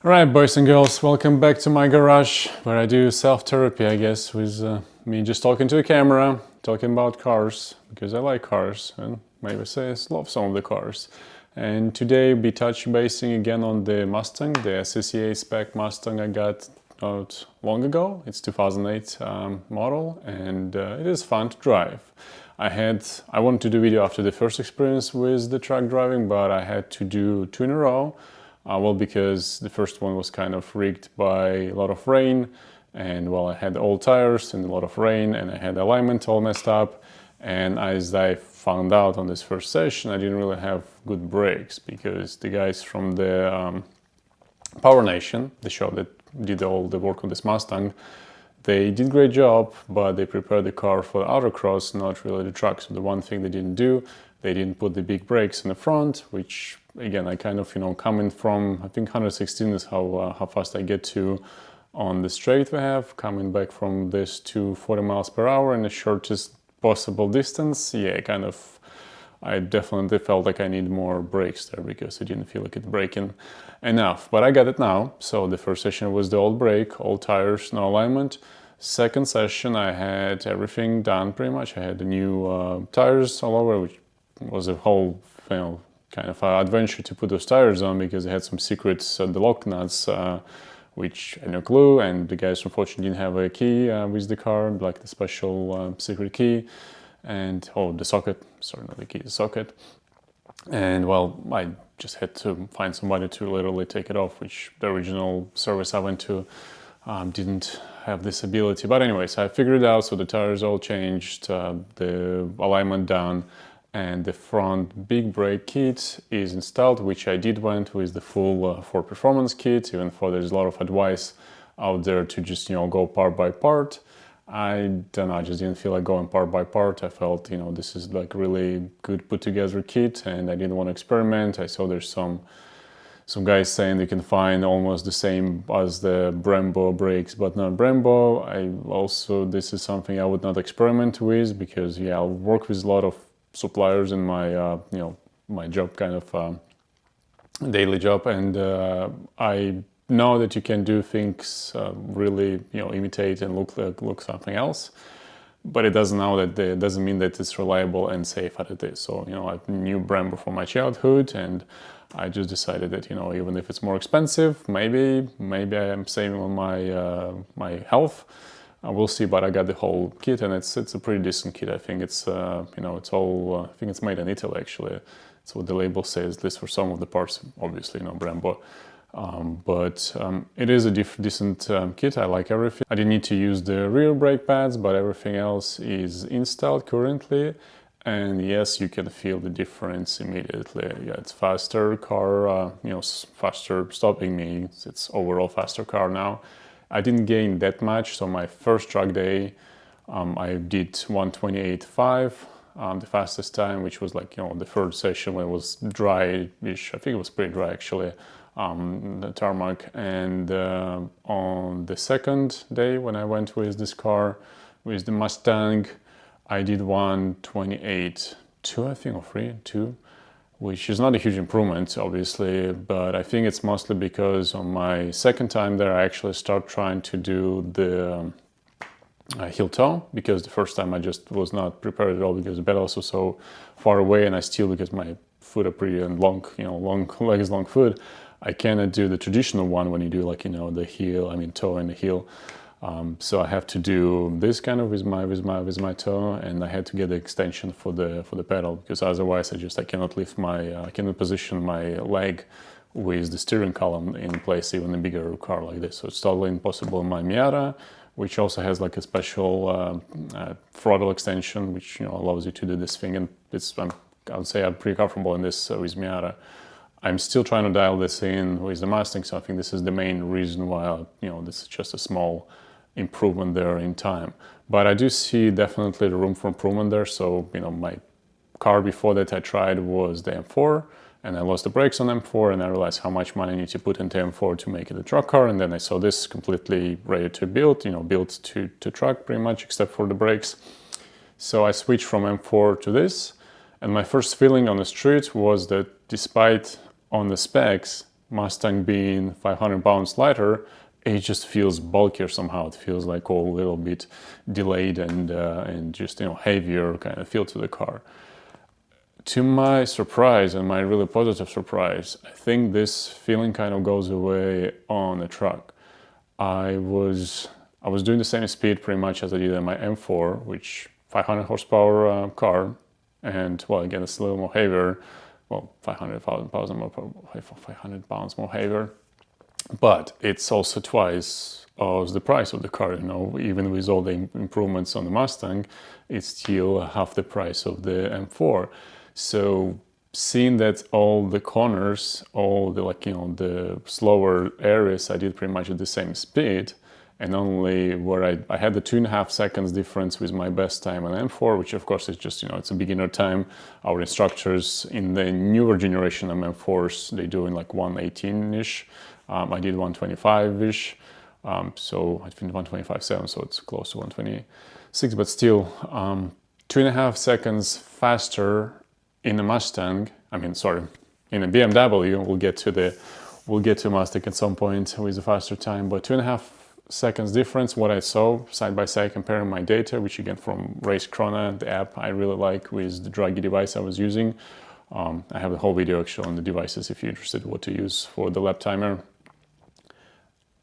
Alright, boys and girls, welcome back to my garage where I do self-therapy, I guess, with me just talking to the camera, talking about cars, because I like cars and maybe say I love some of the cars. And today we'll be touch basing again on the Mustang, the SCCA Spec Mustang I got not long ago. It's 2008 model, and it is fun to drive. I wanted to do a video after the first experience with the truck driving, but I had to do two in a row. Well, because the first one was kind of rigged by a lot of rain, and well, I had old tires and a lot of rain, and I had alignment all messed up. And as I found out on this first session, I didn't really have good brakes, because the guys from the Powernation, the shop that did all the work on this Mustang, they did a great job, but they prepared the car for the autocross, not really the truck. So the one thing they didn't do, they didn't put the big brakes in the front, which again, I kind of, coming from, I think 116 is how fast I get to on the straight we have, coming back from this to 40 miles per hour in the shortest possible distance. Yeah, I definitely felt like I need more brakes there, because I didn't feel like it's braking enough. But I got it now. So the first session was the old brake, old tires, no alignment. Second session, I had everything done pretty much. I had the new tires all over, which was a whole, kind of adventure to put those tires on, because they had some secrets, the lock nuts, which I had no clue, and the guys unfortunately didn't have a key with the car, like the special secret key, and the socket, sorry, not the key, the socket. And well, I just had to find somebody to literally take it off, which the original service I went to didn't have this ability. But anyways, I figured it out. So the tires all changed, the alignment done, and the front big brake kit is installed, which I did went with the full Ford Performance kit, even though there's a lot of advice out there to just, go part by part. I don't know, I just didn't feel like going part by part. I felt, this is like really good put together kit, and I didn't want to experiment. I saw there's some guys saying you can find almost the same as the Brembo brakes, but not Brembo. This is something I would not experiment with, because yeah, I'll work with a lot of suppliers in my my job, kind of daily job, and I know that you can do things really imitate and look something else, but it doesn't mean that it's reliable and safe as it is. So I knew Brembo from my childhood, and I just decided that even if it's more expensive, maybe I am saving on my health. We'll see, but I got the whole kit, and it's a pretty decent kit. I think it's it's all I think it's made in Italy, actually. That's what the label says, at least for some of the parts. Obviously, Brembo, but it is a decent kit. I like everything. I didn't need to use the rear brake pads, but everything else is installed currently. And yes, you can feel the difference immediately. Yeah, it's faster car, faster stopping means it's overall faster car now. I didn't gain that much, so my first truck day, I did 128.5, the fastest time, which was like, the third session when it was dry-ish. I think it was pretty dry, actually, the tarmac. And on the second day, when I went with this car, with the Mustang, I did 128.2, I think, or 3.2. Which is not a huge improvement, obviously, but I think it's mostly because on my second time there, I actually start trying to do the heel toe, because the first time I just was not prepared at all, because the pedals were so far away, and I still, because my foot are pretty long, long legs, long foot, I cannot do the traditional one when you do like, the heel, toe and the heel. So I have to do this kind of with my toe, and I had to get the extension for the pedal, because otherwise I cannot lift I cannot position my leg with the steering column in place, even in a bigger car like this. So it's totally impossible in my Miata, which also has like a special throttle extension, which allows you to do this thing, and I would say I'm pretty comfortable in this with Miata. I'm still trying to dial this in with the Mustang, so I think this is the main reason why this is just a small improvement there in time. But I do see definitely the room for improvement there. So my car before that I tried was the M4, and I lost the brakes on M4, and I realized how much money I need to put into M4 to make it a truck car. And then I saw this completely ready to build, built to truck pretty much, except for the brakes. So I switched from M4 to this, and my first feeling on the street was that despite on the specs Mustang being 500 pounds lighter, it just feels bulkier somehow. It feels like a little bit delayed and just, you know, heavier kind of feel to the car. To my surprise, and my really positive surprise, I think this feeling kind of goes away on the truck. I was doing the same speed pretty much as I did on my M4, which 500 horsepower car, and well, again, it's a little more heavier. Well, 500 pounds more heavier, but it's also twice of the price of the car. You know, even with all the improvements on the Mustang, it's still half the price of the M4. So seeing that all the corners, all the, like, you know, the slower areas, I did pretty much at the same speed, and only where I had the 2.5 seconds difference with my best time on M4, which of course is just, you know, it's a beginner time. Our instructors in the newer generation of M4s, they do in like 118-ish. I did 125-ish. So I think 125.7, so it's close to 126, but still 2.5 seconds faster in a Mustang. I mean, sorry, in a BMW. We'll get to Mustang at some point with a faster time, but 2.5 seconds difference. What I saw side by side, comparing my data, which you get from Race Chrono, the app I really like, with the draggy device I was using. I have a whole video actually on the devices if you're interested what to use for the lap timer.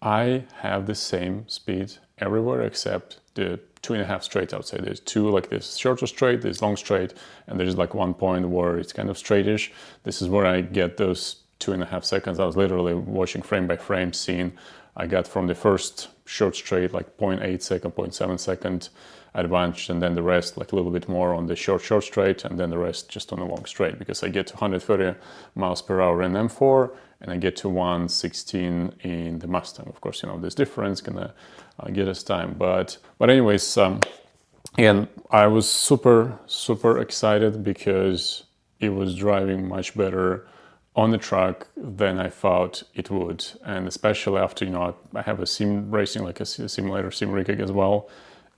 I have the same speed everywhere except the 2.5 straight outside. There's two, like this shorter straight, there's long straight, and there's like one point where it's kind of straightish. This is where I get those 2.5 seconds. I was literally watching frame by frame, seeing I got from the first short straight like 0.8 second, 0.7 second advantage, and then the rest like a little bit more on the short straight, and then the rest just on the long straight, because I get to 130 miles per hour in M4 and I get to 116 in the Mustang. Of course, you know, this difference gonna get us time, but anyways, again, I was super excited because it was driving much better on the track than I thought it would, and especially after, you know, I have a sim racing, like a simulator sim rig as well,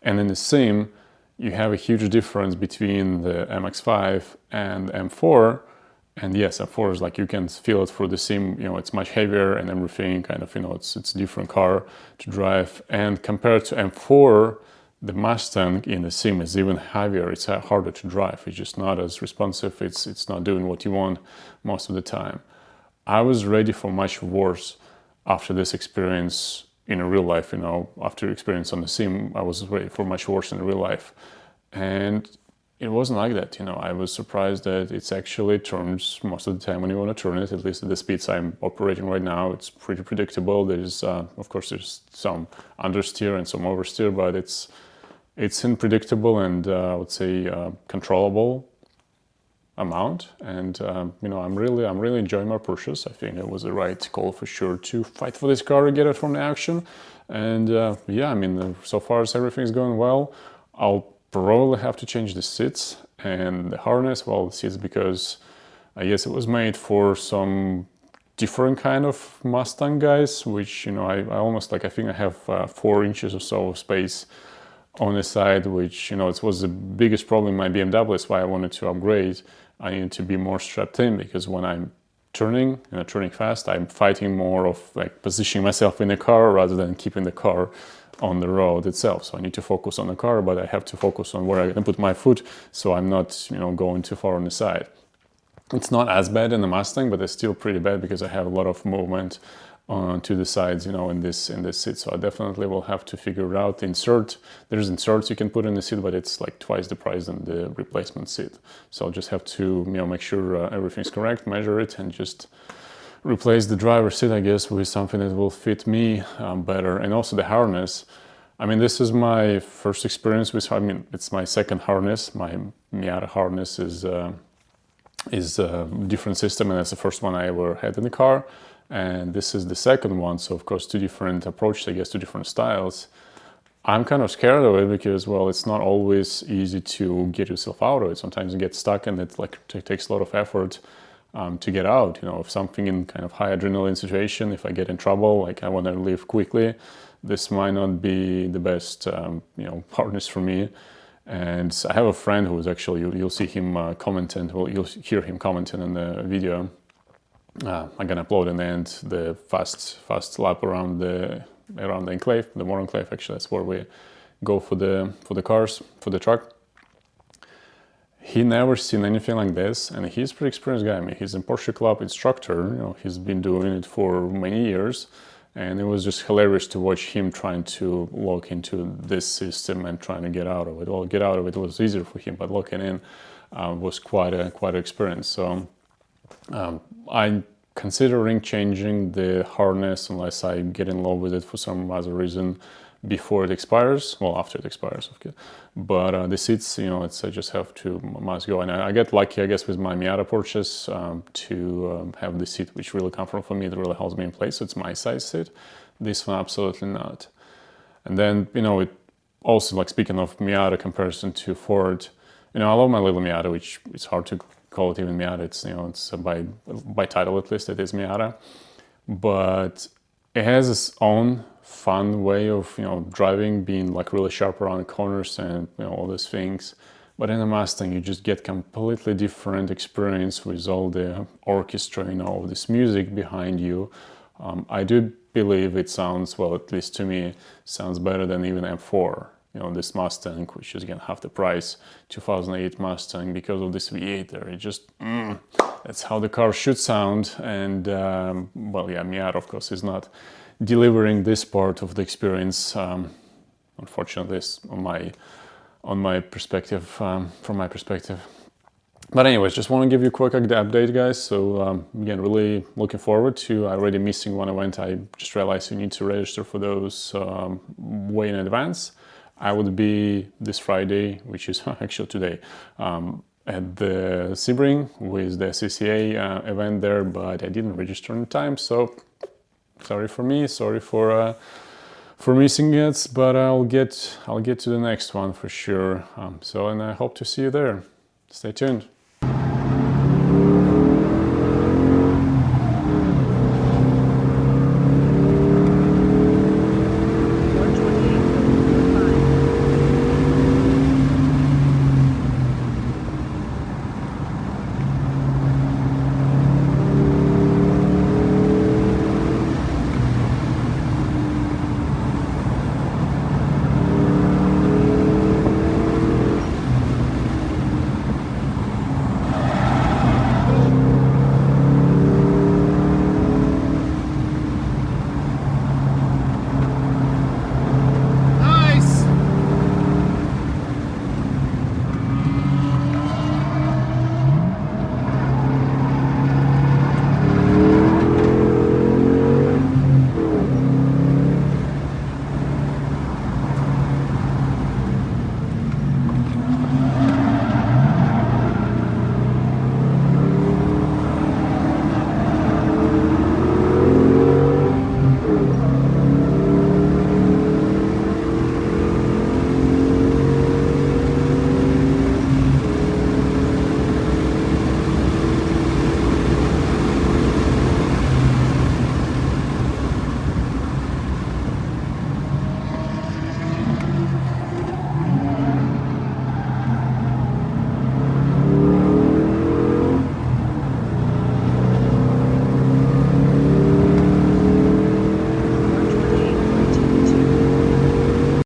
and in the sim you have a huge difference between the MX-5 and M4. And yes, M4 is like, you can feel it through the sim, you know, it's much heavier and everything, kind of, you know, it's a different car to drive. And compared to M4, the Mustang in the sim is even heavier, it's harder to drive, it's just not as responsive, it's not doing what you want most of the time. I was ready for much worse after this experience in real life, you know, after experience on the sim, I was ready for much worse in real life. And it wasn't like that, you know. I was surprised that it's actually turns most of the time when you want to turn it, at least at the speeds I'm operating right now. It's pretty predictable. There's, of course, there's some understeer and some oversteer, but it's in predictable and I would say controllable amount. And you know, I'm really enjoying my purchase. I think it was the right call for sure to fight for this car and get it from the action. And yeah, I mean, so far as everything's going well. I'll probably have to change the seats and the harness. Well, the seats, because I guess it was made for some different kind of Mustang guys, which, you know, I almost like, I think I have 4 inches or so of space on the side, which, you know, it was the biggest problem in my BMW. That's why I wanted to upgrade. I needed to be more strapped in, because when I'm turning, you know, turning fast, I'm fighting more of like positioning myself in the car rather than keeping the car on the road itself. So I need to focus on the car, but I have to focus on where I can put my foot, so I'm not, you know, going too far on the side. It's not as bad in the Mustang, but it's still pretty bad because I have a lot of movement to the sides, you know, in this seat. So I definitely will have to figure it out. There's inserts you can put in the seat, but it's like twice the price than the replacement seat. So I'll just have to, you know, make sure everything's correct, measure it, and just replace the driver's seat, I guess, with something that will fit me better. And also the harness. I mean, this is my first experience with, I mean, it's my second harness. My Miata harness is a different system, and that's the first one I ever had in the car. And this is the second one, so of course 2 different approaches, I guess, 2 different styles. I'm kind of scared of it because, well, it's not always easy to get yourself out of it. Sometimes you get stuck, and it like takes a lot of effort to get out. You know, if something in kind of high adrenaline situation, if I get in trouble, like I want to leave quickly, this might not be the best, you know, harness for me. And I have a friend who is actually, you'll see him commenting, well, you'll hear him commenting on the video. I'm gonna upload in the end the fast lap around the enclave, the Motor Enclave. Actually, that's where we go for the cars, for the truck. He never seen anything like this, and he's a pretty experienced guy. I mean, he's a Porsche Club instructor. You know, he's been doing it for many years, and it was just hilarious to watch him trying to lock into this system and trying to get out of it. Well, get out of it was easier for him, but locking in was quite an experience. So I'm considering changing the harness unless I get in love with it for some other reason before it expires. Well, after it expires, okay. But the seats, you know, I just must go. And I get lucky, I guess, with my Miata purchase to have the seat which really comfortable for me. It really holds me in place. So it's my size seat. This one, absolutely not. And then, you know, it also, like, speaking of Miata comparison to Ford, you know, I love my little Miata, which it's hard to call it even Miata. It's, you know, it's by title at least, it is Miata. But it has its own fun way of, you know, driving, being like really sharp around corners and, you know, all these things. But in a Mustang, you just get completely different experience with all the orchestra, you know, all this music behind you. I do believe it sounds, well, at least to me, sounds better than even M4. You know, this Mustang, which is again half the price, 2008 Mustang, because of this V8 there. It just, that's how the car should sound. And, well, yeah, Miata, of course, is not delivering this part of the experience, unfortunately, on my perspective, from my perspective. But anyways, just want to give you a quick update, guys. So again, really looking forward to already missing one event. I just realized you need to register for those way in advance. I would be this Friday, which is actually today, at the Sebring with the SCCA event there, but I didn't register in time, so sorry for me, sorry for missing it, but I'll get to the next one for sure. And I hope to see you there. Stay tuned.